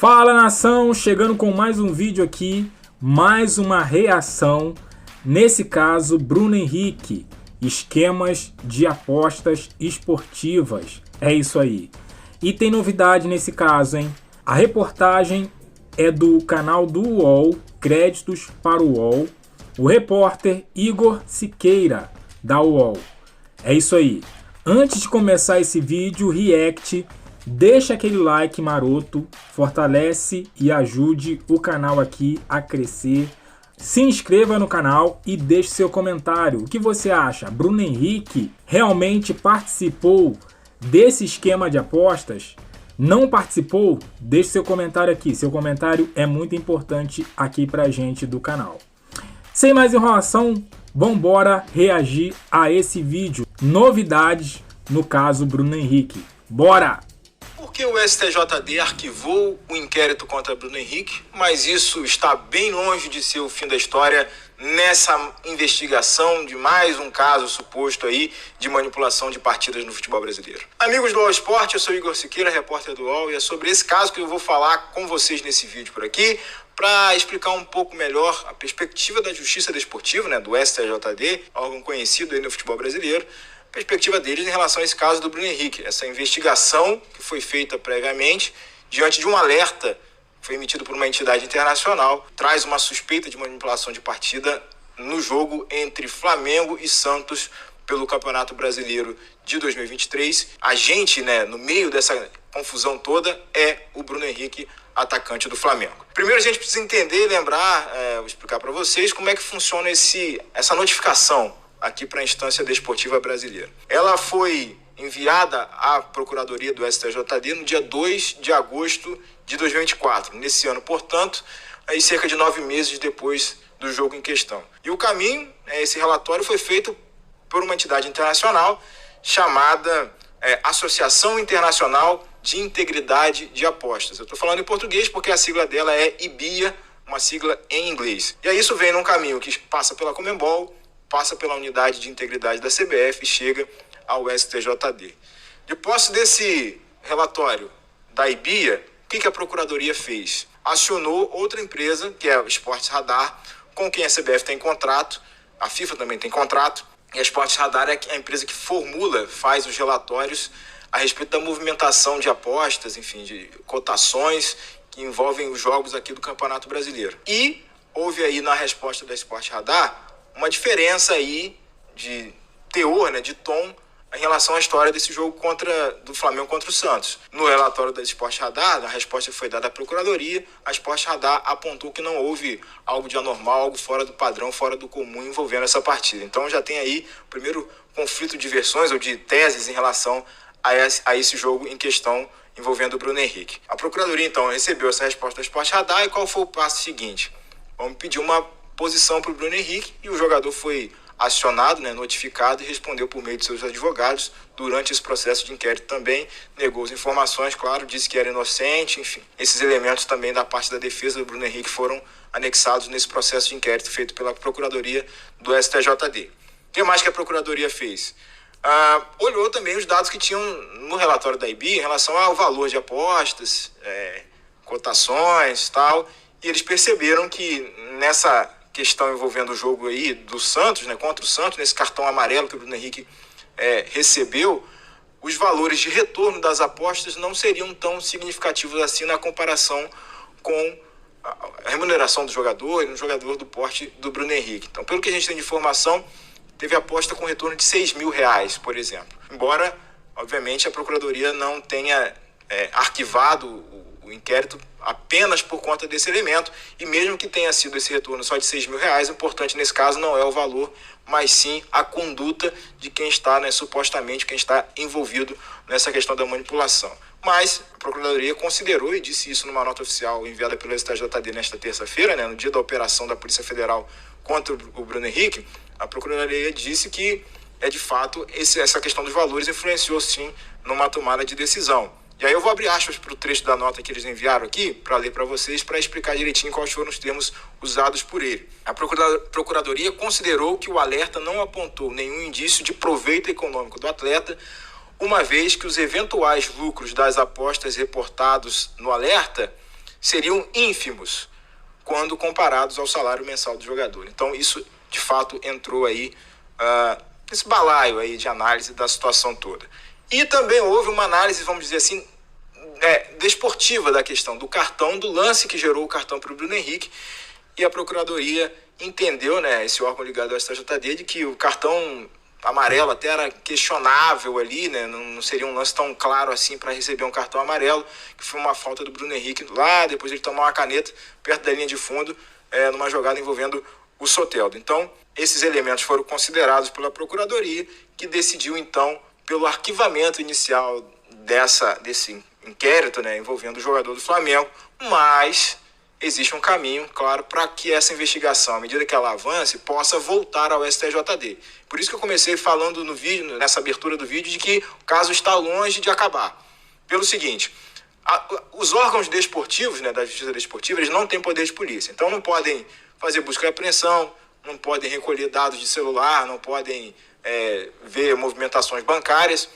Fala, nação, chegando com mais um vídeo aqui, mais uma reação, nesse caso Bruno Henrique, esquemas de apostas esportivas, é isso aí. E tem novidade nesse caso, hein? A reportagem é do canal do UOL, Créditos para o UOL, o repórter Igor Siqueira, da UOL. É isso aí. Antes de começar esse vídeo, react, deixa aquele like maroto, fortalece e ajude o canal aqui a crescer. Se inscreva no canal e deixe seu comentário. O que você acha? Bruno Henrique realmente participou desse esquema de apostas? Não participou? Deixe seu comentário aqui. Seu comentário é muito importante aqui pra gente do canal. Sem mais enrolação, vambora reagir a esse vídeo. Novidades no caso Bruno Henrique. Bora! Porque o STJD arquivou o inquérito contra Bruno Henrique, mas isso está bem longe de ser o fim da história nessa investigação de mais um caso suposto aí de manipulação de partidas no futebol brasileiro. Amigos do UOL Esporte, eu sou Igor Siqueira, repórter do UOL, e é sobre esse caso que eu vou falar com vocês nesse vídeo por aqui, para explicar um pouco melhor a perspectiva da Justiça Desportiva, né, do STJD, órgão conhecido aí no futebol brasileiro, perspectiva deles em relação a esse caso do Bruno Henrique, essa investigação que foi feita previamente diante de um alerta que foi emitido por uma entidade internacional, traz uma suspeita de manipulação de partida no jogo entre Flamengo e Santos pelo Campeonato Brasileiro de 2023. A gente, né, no meio dessa confusão toda, é o Bruno Henrique, atacante do Flamengo. Primeiro a gente precisa entender e lembrar, vou explicar para vocês como é que funciona essa notificação aqui para a instância desportiva brasileira. Ela foi enviada à Procuradoria do STJD no dia 2 de agosto de 2024. Nesse ano, portanto, aí cerca de 9 meses depois do jogo em questão. E o caminho, esse relatório foi feito por uma entidade internacional chamada Associação Internacional de Integridade de Apostas. Eu estou falando em português porque a sigla dela é IBIA, uma sigla em inglês. E aí isso vem num caminho que passa pela Conmebol, passa pela Unidade de Integridade da CBF e chega ao STJD. De posse desse relatório da IBIA, o que a Procuradoria fez? Acionou outra empresa, que é o Esportes Radar, com quem a CBF tem contrato, a FIFA também tem contrato, e a Esportes Radar é a empresa que faz os relatórios a respeito da movimentação de apostas, enfim, de cotações que envolvem os jogos aqui do Campeonato Brasileiro. E houve aí na resposta da Esportes Radar uma diferença aí de teor, né, de tom, em relação à história desse jogo do Flamengo contra o Santos. No relatório da Esportes Radar, a resposta que foi dada à Procuradoria, a Esportes Radar apontou que não houve algo de anormal, algo fora do padrão, fora do comum envolvendo essa partida. Então já tem aí o primeiro conflito de versões ou de teses em relação a esse jogo em questão envolvendo o Bruno Henrique. A Procuradoria, então, recebeu essa resposta da Esportes Radar e qual foi o passo seguinte? Vamos pedir uma posição para o Bruno Henrique e o jogador foi acionado, né, notificado e respondeu por meio de seus advogados durante esse processo de inquérito também, negou as informações, claro, disse que era inocente, enfim. Esses elementos também da parte da defesa do Bruno Henrique foram anexados nesse processo de inquérito feito pela Procuradoria do STJD. O que mais que a Procuradoria fez? Olhou também os dados que tinham no relatório da IBI em relação ao valor de apostas, cotações e tal, e eles perceberam que nessa questão envolvendo o jogo aí do Santos, né, contra o Santos, nesse cartão amarelo que o Bruno Henrique recebeu, os valores de retorno das apostas não seriam tão significativos assim na comparação com a remuneração do jogador e no jogador do porte do Bruno Henrique. Então, pelo que a gente tem de informação, teve aposta com retorno de R$6.000, por exemplo. Embora, obviamente, a Procuradoria não tenha arquivado o inquérito apenas por conta desse elemento, e mesmo que tenha sido esse retorno só de R$6.000, o importante nesse caso não é o valor, mas sim a conduta de quem está, né, supostamente, quem está envolvido nessa questão da manipulação. Mas a Procuradoria considerou, e disse isso numa nota oficial enviada pelo STJD nesta terça-feira, né, no dia da operação da Polícia Federal contra o Bruno Henrique, a Procuradoria disse que, de fato, essa questão dos valores influenciou sim numa tomada de decisão. E aí eu vou abrir aspas para o trecho da nota que eles enviaram aqui, para ler para vocês, para explicar direitinho quais foram os termos usados por ele. A Procuradoria considerou que o alerta não apontou nenhum indício de proveito econômico do atleta, uma vez que os eventuais lucros das apostas reportados no alerta seriam ínfimos quando comparados ao salário mensal do jogador. Então isso de fato entrou aí nesse balaio aí de análise da situação toda. E também houve uma análise, vamos dizer assim, desportiva da questão do cartão, do lance que gerou o cartão para o Bruno Henrique, e a Procuradoria entendeu, né, esse órgão ligado ao STJD, de que o cartão amarelo até era questionável ali, né, não seria um lance tão claro assim para receber um cartão amarelo, que foi uma falta do Bruno Henrique lá, depois ele tomou uma caneta perto da linha de fundo, numa jogada envolvendo o Soteldo. Então, esses elementos foram considerados pela Procuradoria, que decidiu então pelo arquivamento inicial desse inquérito, né, envolvendo o jogador do Flamengo, mas existe um caminho, claro, para que essa investigação, à medida que ela avance, possa voltar ao STJD. Por isso que eu comecei falando no vídeo, nessa abertura do vídeo, de que o caso está longe de acabar. Pelo seguinte, os órgãos desportivos, né, da Justiça Desportiva, eles não têm poder de polícia, então não podem fazer busca e apreensão, não podem recolher dados de celular, não podem ver movimentações bancárias.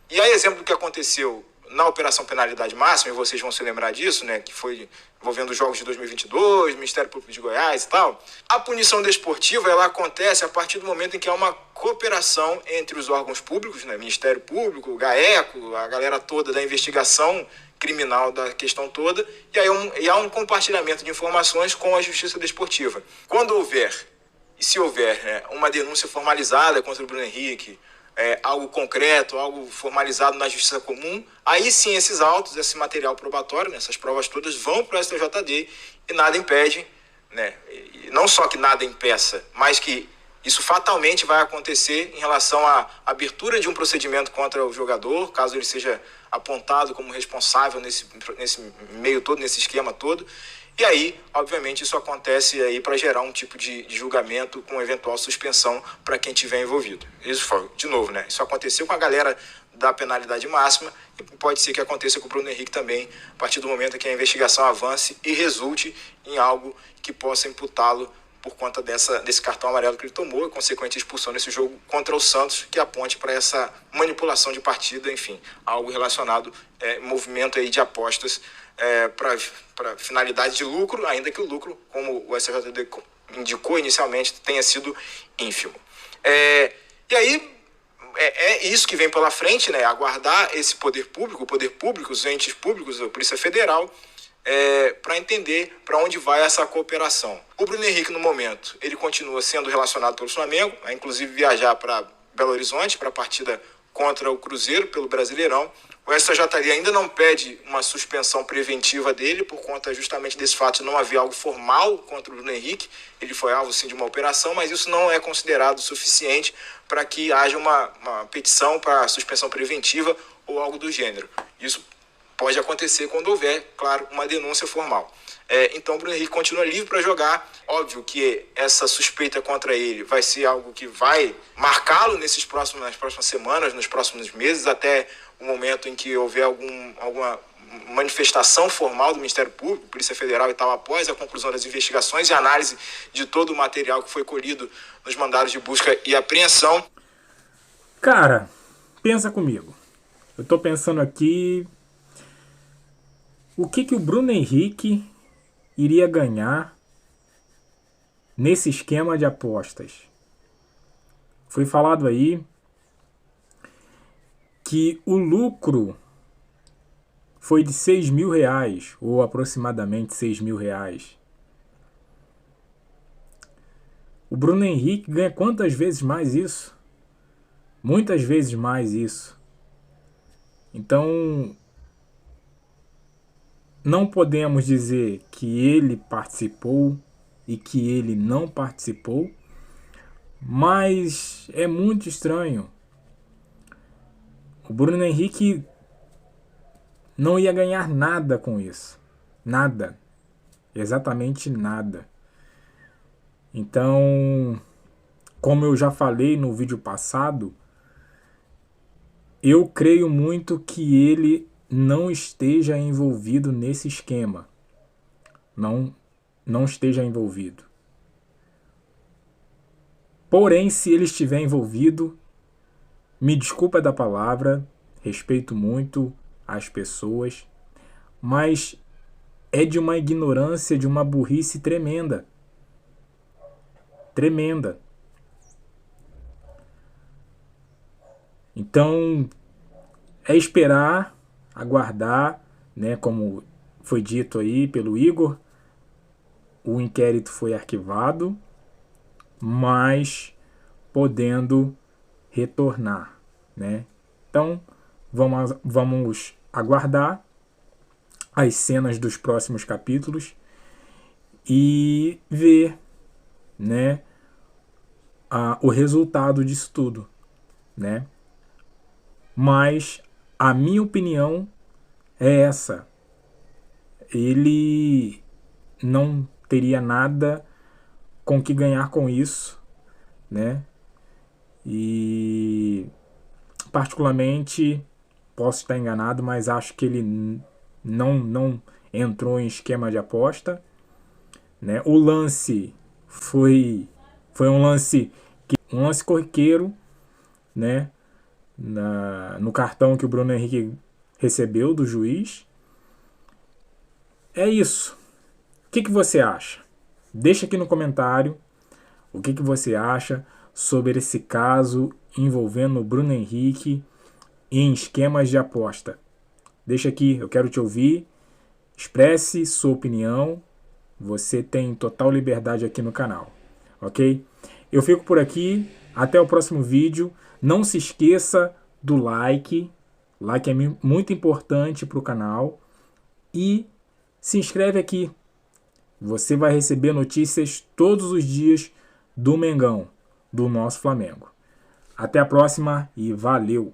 E aí, exemplo do que aconteceu na Operação Penalidade Máxima, e vocês vão se lembrar disso, né, que foi envolvendo os Jogos de 2022, Ministério Público de Goiás e tal, a punição desportiva ela acontece a partir do momento em que há uma cooperação entre os órgãos públicos, né, Ministério Público, o GAECO, a galera toda da investigação criminal da questão toda, e aí há um compartilhamento de informações com a Justiça Desportiva. Quando houver, e se houver, né, uma denúncia formalizada contra o Bruno Henrique, algo concreto, algo formalizado na Justiça Comum, aí sim esses autos, esse material probatório, né, essas provas todas vão para o STJD e nada impede, né, e não só que nada impeça, mas que isso fatalmente vai acontecer em relação à abertura de um procedimento contra o jogador, caso ele seja apontado como responsável nesse meio todo, nesse esquema todo. E aí, obviamente, isso acontece aí para gerar um tipo de julgamento com eventual suspensão para quem estiver envolvido. Isso foi, de novo, né? Isso aconteceu com a galera da penalidade máxima e pode ser que aconteça com o Bruno Henrique também, a partir do momento que a investigação avance e resulte em algo que possa imputá-lo por conta desse cartão amarelo que ele tomou e consequente expulsão nesse jogo contra o Santos, que aponte para essa manipulação de partida, enfim, algo relacionado, movimento aí de apostas para finalidade de lucro, ainda que o lucro, como o STJD indicou inicialmente, tenha sido ínfimo. E aí, é isso que vem pela frente, né? Aguardar esse poder público, os entes públicos, a Polícia Federal, para entender para onde vai essa cooperação. O Bruno Henrique, no momento, ele continua sendo relacionado pelo Flamengo, a inclusive viajar para Belo Horizonte, para a partida contra o Cruzeiro, pelo Brasileirão. O STJD ainda não pede uma suspensão preventiva dele, por conta justamente desse fato de não haver algo formal contra o Bruno Henrique. Ele foi alvo, sim, de uma operação, mas isso não é considerado suficiente para que haja uma petição para suspensão preventiva ou algo do gênero. Isso pode acontecer quando houver, claro, uma denúncia formal. Então o Bruno Henrique continua livre para jogar. Óbvio que essa suspeita contra ele vai ser algo que vai marcá-lo nas próximas semanas, nos próximos meses, até o momento em que houver alguma manifestação formal do Ministério Público, Polícia Federal e tal, após a conclusão das investigações e análise de todo o material que foi colhido nos mandados de busca e apreensão. Cara, pensa comigo. Eu tô pensando aqui o que o Bruno Henrique iria ganhar nesse esquema de apostas. Foi falado aí que o lucro foi de R$6.000, ou aproximadamente R$6.000. O Bruno Henrique ganha quantas vezes mais isso? Muitas vezes mais isso. Então, não podemos dizer que ele participou e que ele não participou, mas é muito estranho. O Bruno Henrique não ia ganhar nada com isso. Nada. Exatamente nada. Então, como eu já falei no vídeo passado, eu creio muito que ele não esteja envolvido nesse esquema. Não esteja envolvido. Porém, se ele estiver envolvido, me desculpa da palavra, respeito muito as pessoas, mas é de uma ignorância, de uma burrice tremenda. Tremenda. Então, é esperar, aguardar, né, como foi dito aí pelo Igor, o inquérito foi arquivado, mas podendo retornar, né? Então, vamos aguardar as cenas dos próximos capítulos e ver, né, o resultado disso tudo, né? Mas a minha opinião é essa. Ele não teria nada com que ganhar com isso, né? E particularmente posso estar enganado, mas acho que ele não entrou em esquema de aposta, né? O lance foi um lance corriqueiro, né? No cartão que o Bruno Henrique recebeu do juiz. É isso. O que você acha? Deixa aqui no comentário o que você acha sobre esse caso envolvendo o Bruno Henrique em esquemas de aposta. Deixa aqui, eu quero te ouvir. Expresse sua opinião. Você tem total liberdade aqui no canal, ok? Eu fico por aqui. Até o próximo vídeo. Não se esqueça do like. Like é muito importante para o canal. E se inscreve aqui. Você vai receber notícias todos os dias do Mengão, do nosso Flamengo. Até a próxima e valeu!